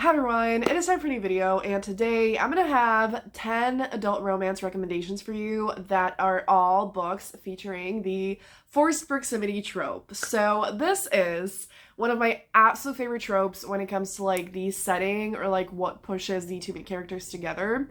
Hi everyone, it is time for a new video, and today I'm gonna have 10 adult romance recommendations for you that are all books featuring the forced proximity trope. So this is one of my absolute favorite tropes when it comes to like the setting or like what pushes the two main characters together.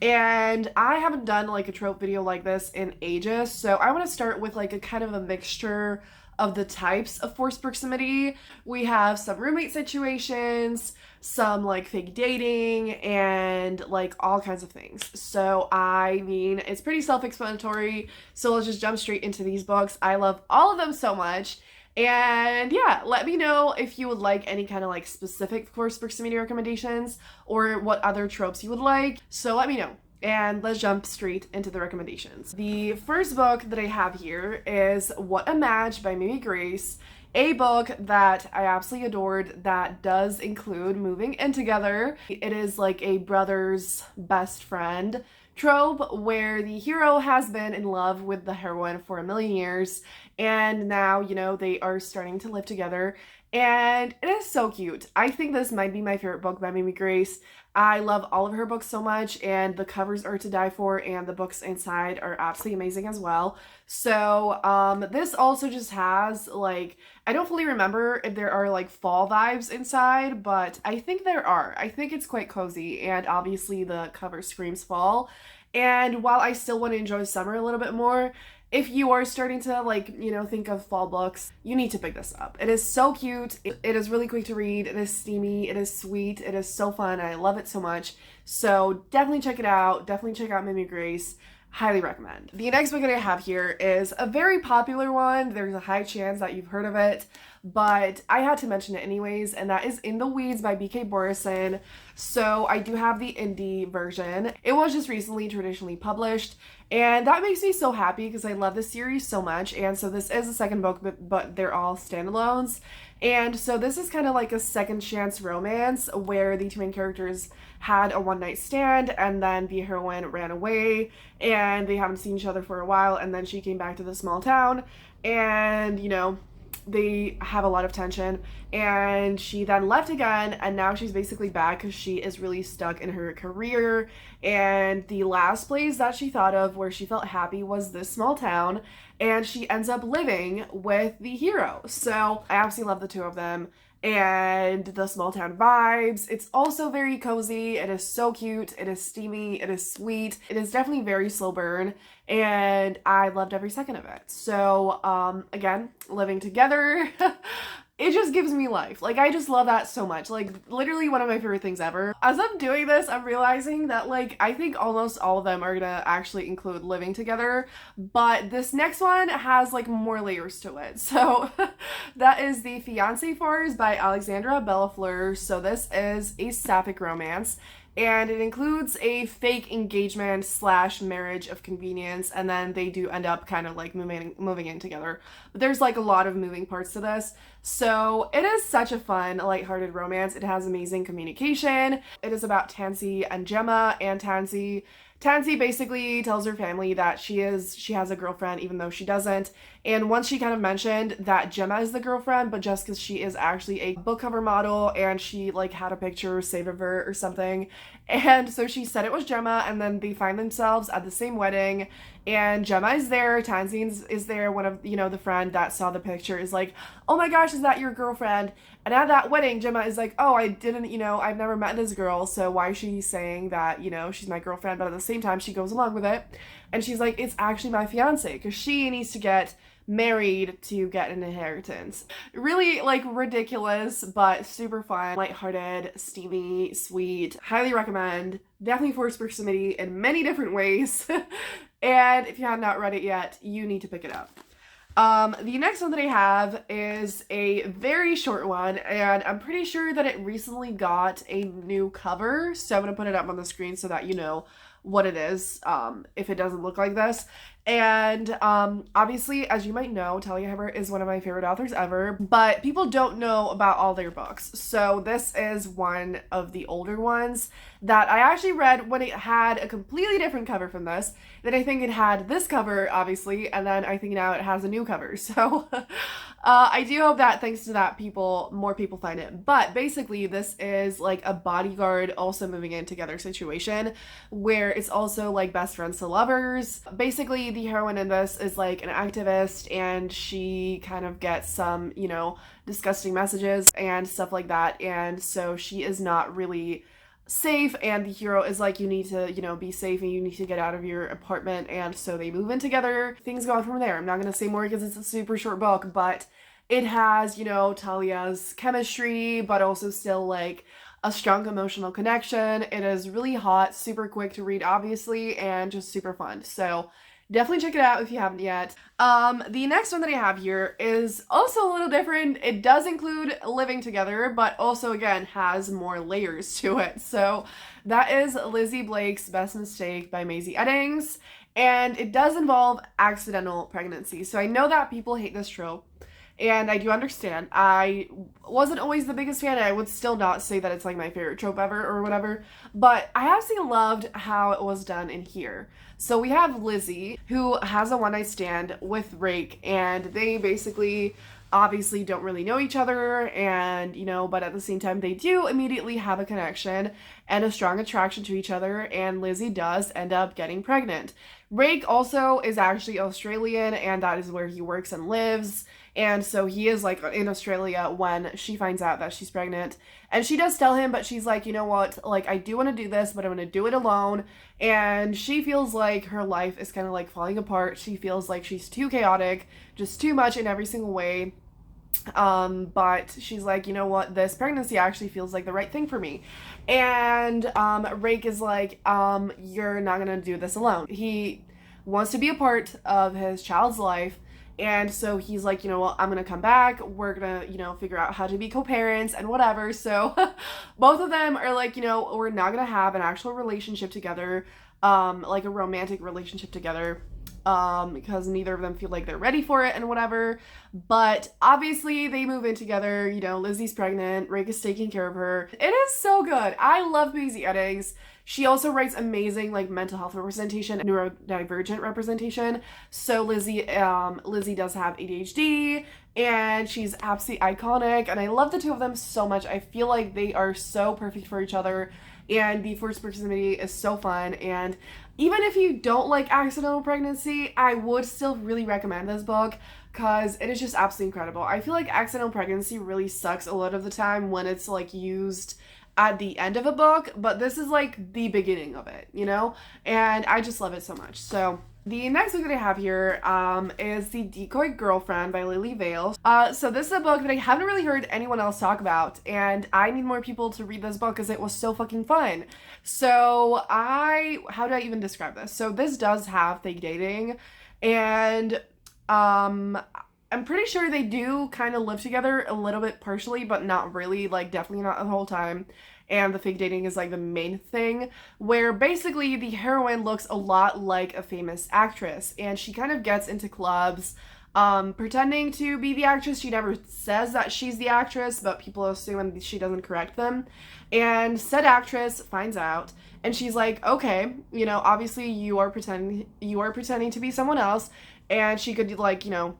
And I haven't done like a trope video like this in ages, so I want to start with like a kind of a mixture of the types of forced proximity. We have some roommate situations, some like fake dating, and like all kinds of things. So I mean, it's pretty self-explanatory. So let's just jump straight into these books. I love all of them so much. And yeah, let me know if you would like any kind of like specific forced proximity recommendations or what other tropes you would like. So let me know. And let's jump straight into the recommendations. The first book that I have here is What a Match by Mimi Grace, a book that I absolutely adored that does include moving in together. It is like a brother's best friend trope where the hero has been in love with the heroine for a million years, and now, you know, they are starting to live together. And it is so cute. I think this might be my favorite book by Mimi Grace. I love all of her books so much, and the covers are to die for, and the books inside are absolutely amazing as well. So this also just has like, I don't fully remember if there are like fall vibes inside, but I think there are. I think it's quite cozy, and obviously the cover screams fall. And while I still want to enjoy summer a little bit more, if you are starting to like, you know, think of fall books, you need to pick this up. It is so cute. It is really quick to read. It is steamy. It is sweet. It is so fun. I love it so much. So definitely check it out. Definitely check out Mimi Grace. Highly recommend. The next book that I have here is a very popular one. There's a high chance that you've heard of it, but I had to mention it anyways, and that is In the Weeds by B.K. Borison. So I do have the indie version. It was just recently traditionally published, and that makes me so happy because I love this series so much. And so this is the second book, but they're all standalones. And so this is kind of like a second chance romance where the two main characters had a one-night stand, and then the heroine ran away and they haven't seen each other for a while, and then she came back to the small town, and you know, they have a lot of tension, and she then left again, and now she's basically back because she is really stuck in her career, and the last place that she thought of where she felt happy was this small town, and she ends up living with the hero. So I absolutely love the two of them and the small town vibes. It's also very cozy. It is so cute. It is steamy. It is sweet. It is definitely very slow burn, and I loved every second of it. So again, living together, it just gives me life. Like, I just love that so much. Like, literally one of my favorite things ever. As I'm doing this, I'm realizing that like, I think almost all of them are gonna actually include living together, but this next one has like more layers to it. So that is The Fiancé Fars by Alexandra Bellafleur. So this is a sapphic romance, and it includes a fake engagement slash marriage of convenience, and then they do end up kind of like moving in together. But there's like a lot of moving parts to this. So it is such a fun, lighthearted romance. It has amazing communication. It is about Tansy and Gemma, and Tansy basically tells her family that she has a girlfriend even though she doesn't. And once she kind of mentioned that Gemma is the girlfriend, but just because she is actually a book cover model and she like had a picture saved of her or something. And so she said it was Gemma, and then they find themselves at the same wedding, and Gemma is there, Tansy is there, one of, you know, the friend that saw the picture is like, oh my gosh, is that your girlfriend? And at that wedding, Gemma is like, oh, I didn't, you know, I've never met this girl, so why is she saying that, you know, she's my girlfriend? But at the same time, she goes along with it, and she's like, it's actually my fiance, because she needs to get married to get an inheritance. Really like ridiculous, but super fun, lighthearted, steamy, sweet. Highly recommend. Definitely forced proximity in many different ways. And if you have not read it yet, you need to pick it up. The next one that I have is a very short one, and I'm pretty sure that it recently got a new cover, so I'm gonna put it up on the screen so that you know what it is, if it doesn't look like this. And obviously, as you might know, Talia Hibbert is one of my favorite authors ever, but people don't know about all their books. So this is one of the older ones that I actually read when it had a completely different cover from this. Then I think it had this cover, obviously, and then I think now it has a new cover. So I do hope that thanks to that more people find it. But basically this is like a bodyguard also moving in together situation where it's also like best friends to lovers. Basically the heroine in this is like an activist and she kind of gets some, you know, disgusting messages and stuff like that. And so she is not really safe, and the hero is like, you need to, you know, be safe and you need to get out of your apartment. And so they move in together. Things go on from there. I'm not gonna say more because it's a super short book, but it has, you know, Talia's chemistry, but also still like a strong emotional connection. It is really hot, super quick to read, obviously, and just super fun. So definitely check it out if you haven't yet. The next one that I have here is also a little different. It does include living together, but also again has more layers to it. So that is Lizzie Blake's Best Mistake by Maisie Eddings, and it does involve accidental pregnancy. So I know that people hate this trope, and I do understand. I wasn't always the biggest fan, and I would still not say that it's like my favorite trope ever or whatever, but I absolutely loved how it was done in here. So we have Lizzie, who has a one-night stand with Rake, and they basically obviously don't really know each other, and, you know, but at the same time they do immediately have a connection and a strong attraction to each other, and Lizzie does end up getting pregnant. Rake also is actually Australian, and that is where he works and lives. And so he is like in Australia when she finds out that she's pregnant. And she does tell him, but she's like, you know what, like I do want to do this, but I'm going to do it alone. And she feels like her life is kind of like falling apart. She feels like she's too chaotic, just too much in every single way. But she's like, you know what, this pregnancy actually feels like the right thing for me. And Rake is like, you're not going to do this alone. He wants to be a part of his child's life. And so he's like, you know what, I'm gonna come back, we're gonna, you know, figure out how to be co-parents and whatever. So both of them are like, you know, we're not gonna have an actual relationship together, like a romantic relationship together, because neither of them feel like they're ready for it and whatever. But obviously they move in together, you know, Lizzie's pregnant, Rake is taking care of her. It is so good. I love Maisie Eddings. She also writes amazing like mental health representation, neurodivergent representation. So Lizzie does have ADHD, and she's absolutely iconic, and I love the two of them so much. I feel like they are so perfect for each other, and the forced proximity is so fun. And even if you don't like accidental pregnancy, I would still really recommend this book because it is just absolutely incredible. I feel like accidental pregnancy really sucks a lot of the time when it's like used at the end of a book, but this is like the beginning of it, you know? And I just love it so much. So the next book that I have here is The Decoy Girlfriend by Lily Vale. So this is a book that I haven't really heard anyone else talk about, and I need more people to read this book because it was so fucking fun. So how do I even describe this? So this does have fake dating, and I'm pretty sure they do kind of live together a little bit partially, but not really, like definitely not the whole time. And the fake dating is like the main thing, where basically the heroine looks a lot like a famous actress, and she kind of gets into clubs pretending to be the actress. She never says that she's the actress, but people assume, and she doesn't correct them. And said actress finds out, and she's like, okay, you know, obviously you are pretending to be someone else, and she could like, you know,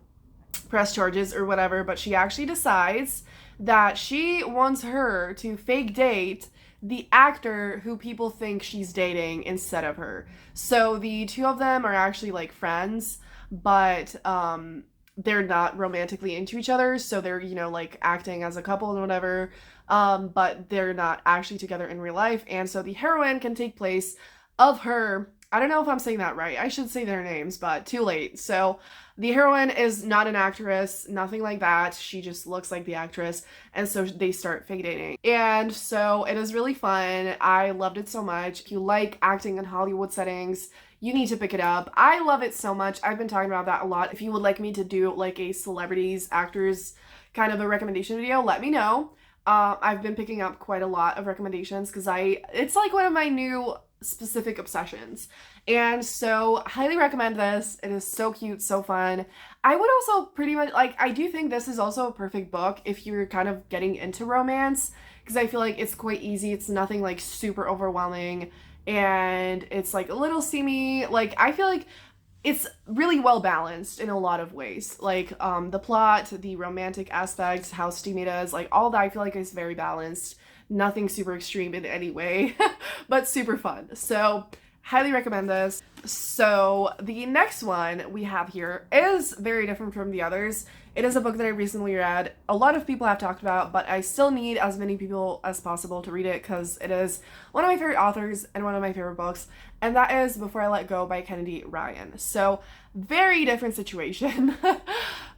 press charges or whatever, but she actually decides that she wants her to fake date the actor who people think she's dating instead of her. So the two of them are actually like friends, but they're not romantically into each other, so they're, you know, like acting as a couple and whatever, but they're not actually together in real life. And so the heroine can take place of her. I don't know if I'm saying that right. I should say their names, but too late. So the heroine is not an actress, nothing like that. She just looks like the actress. And so they start fake dating. And so it is really fun. I loved it so much. If you like acting in Hollywood settings, you need to pick it up. I love it so much. I've been talking about that a lot. If you would like me to do like a celebrities, actors kind of a recommendation video, let me know. I've been picking up quite a lot of recommendations because it's like one of my new specific obsessions. And so highly recommend this. It is so cute, so fun. I would also pretty much like, I do think this is also a perfect book if you're kind of getting into romance, because I feel like it's quite easy. It's nothing like super overwhelming, and it's like a little steamy. Like I feel like it's really well balanced in a lot of ways. Like, the plot, the romantic aspects, how steamy it is, like, all that I feel like is very balanced. Nothing super extreme in any way, but super fun. So, highly recommend this. So, the next one we have here is very different from the others. It is a book that I recently read. A lot of people have talked about, but I still need as many people as possible to read it because it is one of my favorite authors and one of my favorite books, and that is Before I Let Go by Kennedy Ryan. So, very different situation.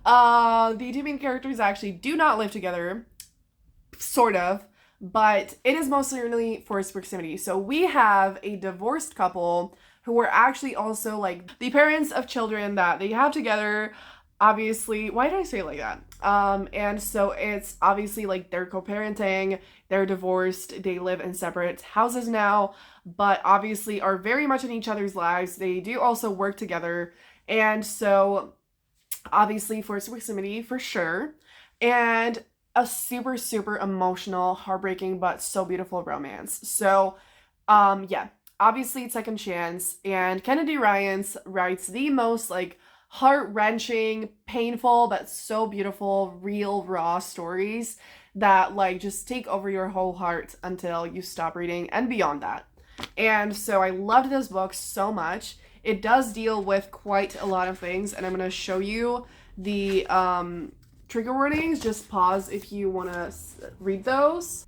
The two main characters actually do not live together, sort of, but it is mostly really forced proximity. So we have a divorced couple who are actually also like the parents of children that they have together. Obviously, why did I say it like that? And so it's obviously like they're co-parenting, they're divorced, they live in separate houses now, but obviously are very much in each other's lives. They do also work together, and so obviously forced proximity for sure, and a super, super emotional, heartbreaking, but so beautiful romance. So, yeah, obviously it's Second Chance, and Kennedy Ryan writes the most like heart-wrenching, painful, but so beautiful, real, raw stories that like just take over your whole heart until you stop reading and beyond that. And so I loved this book so much. It does deal with quite a lot of things, and I'm going to show you the trigger warnings. Just pause if you want to read those.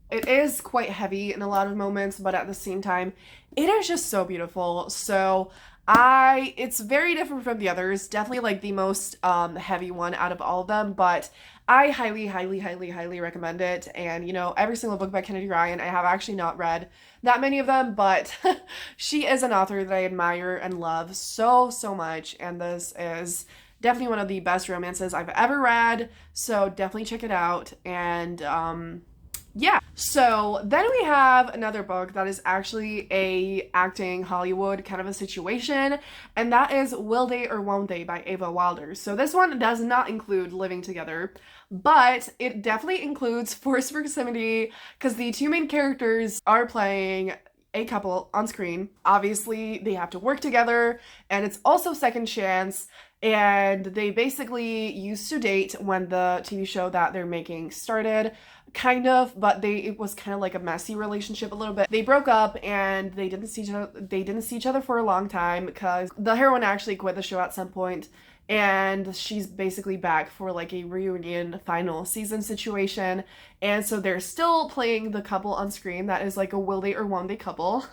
It is quite heavy in a lot of moments, but at the same time, it is just so beautiful. So it's very different from the others. Definitely like the most heavy one out of all of them, but I highly, highly, highly, highly recommend it. And, you know, every single book by Kennedy Ryan, I have actually not read that many of them, but she is an author that I admire and love so, so much. And this is definitely one of the best romances I've ever read. So definitely check it out. And, yeah. So then we have another book that is actually a acting Hollywood kind of a situation, and that is Will They or Won't They by Ava Wilder. So this one does not include living together, but it definitely includes forced proximity because the two main characters are playing a couple on screen. Obviously, they have to work together, and it's also Second Chance, and they basically used to date when the TV show that they're making started, kind of, but it was kind of like a messy relationship a little bit. They broke up and they didn't see each other for a long time because the heroine actually quit the show at some point, and she's basically back for like a reunion final season situation, and so they're still playing the couple on screen that is like a will they or won't they couple.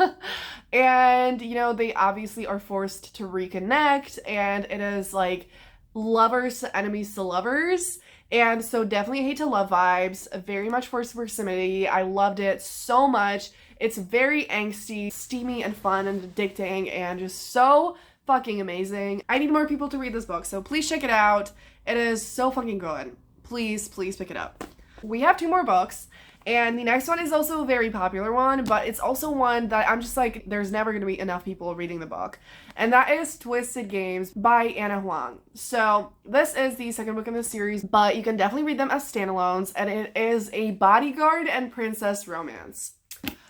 And you know, they obviously are forced to reconnect, and it is like lovers to enemies to lovers. And so definitely hate to love vibes, very much forced proximity. I loved it so much. It's very angsty, steamy, and fun and addicting, and just so fucking amazing. I need more people to read this book, so please check it out. It is so fucking good. Please, please pick it up. We have two more books, and the next one is also a very popular one, but it's also one that I'm just like, there's never going to be enough people reading the book. And that is Twisted Games by Anna Huang. So this is the second book in the series, but you can definitely read them as standalones, and it is a bodyguard and princess romance.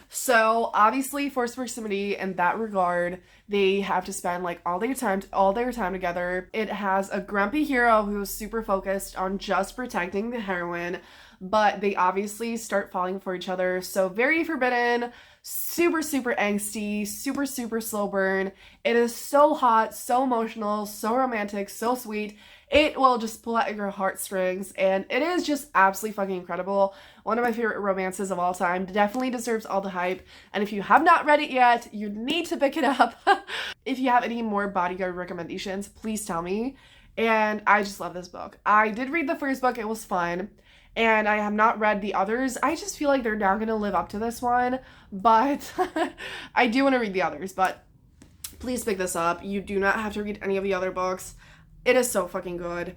So obviously forced proximity in that regard, they have to spend like all their time together. It has a grumpy hero who's super focused on just protecting the heroine, but they obviously start falling for each other. So very forbidden, super, super angsty, super, super slow burn. It is so hot, so emotional, so romantic, so sweet. It will just pull at your heartstrings, and it is just absolutely fucking incredible. One of my favorite romances of all time. Definitely deserves all the hype, and if you have not read it yet, you need to pick it up. If you have any more Bodyguard recommendations, please tell me. And I just love this book. I did read the first book, it was fun, and I have not read the others. I just feel like they're not going to live up to this one, but I do want to read the others, but please pick this up. You do not have to read any of the other books. It is so fucking good.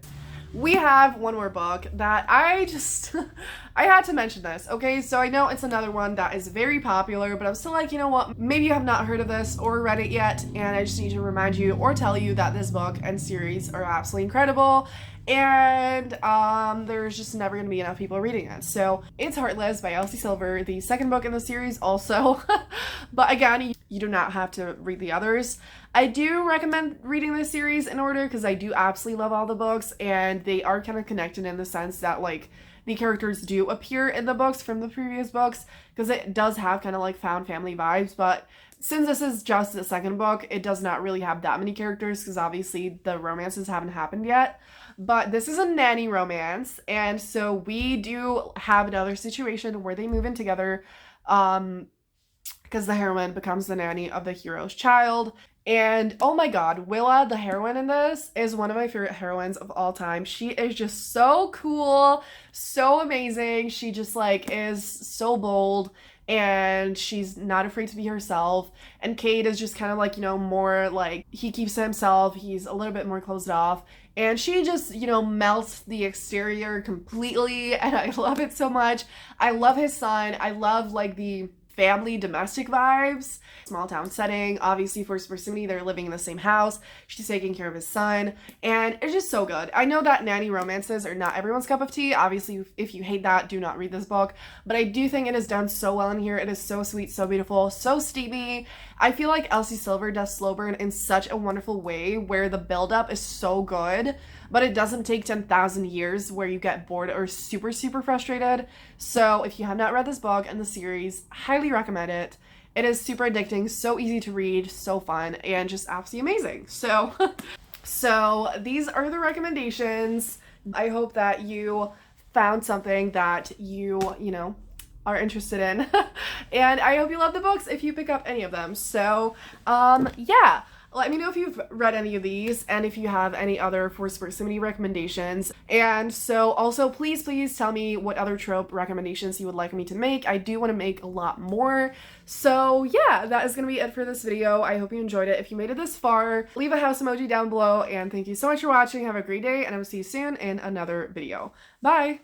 We have one more book that I had to mention this, okay? So I know it's another one that is very popular, but I'm still like, you know what? Maybe you have not heard of this or read it yet, and I just need to remind you or tell you that this book and series are absolutely incredible, and there's just never going to be enough people reading it. So it's Heartless by Elsie Silver, the second book in the series also. But again, you do not have to read the others. I do recommend reading this series in order because I do absolutely love all the books, and they are kind of connected in the sense that like the characters do appear in the books from the previous books, because it does have kind of like found family vibes. But since this is just the second book, it does not really have that many characters because obviously the romances haven't happened yet. But this is a nanny romance, and so we do have another situation where they move in together, because the heroine becomes the nanny of the hero's child. And oh my god, Willa, the heroine in this, is one of my favorite heroines of all time. She is just so cool, so amazing. She just like is so bold, and she's not afraid to be herself. And Cade is just kind of like, you know, more like he keeps to himself. He's a little bit more closed off. And she just, you know, melts the exterior completely, and I love it so much. I love his son. I love like the family domestic vibes. Small town setting, obviously forced proximity, they're living in the same house, she's taking care of his son, and it's just so good. I know that nanny romances are not everyone's cup of tea. Obviously, if you hate that, do not read this book, but I do think it is done so well in here. It is so sweet, so beautiful, so steamy. I feel like Elsie Silver does slow burn in such a wonderful way where the buildup is so good, but it doesn't take 10,000 years where you get bored or super, super frustrated. So if you have not read this book and the series, highly recommend it. It is super addicting, so easy to read, so fun, and just absolutely amazing. So, so these are the recommendations. I hope that you found something that you know, are interested in. And I hope you love the books if you pick up any of them. So, yeah. Let me know if you've read any of these and if you have any other forced proximity recommendations. And so also please tell me what other trope recommendations you would like me to make. I do want to make a lot more. So yeah, that is going to be it for this video. I hope you enjoyed it. If you made it this far, leave a house emoji down below, and thank you so much for watching. Have a great day, and I will see you soon in another video. Bye!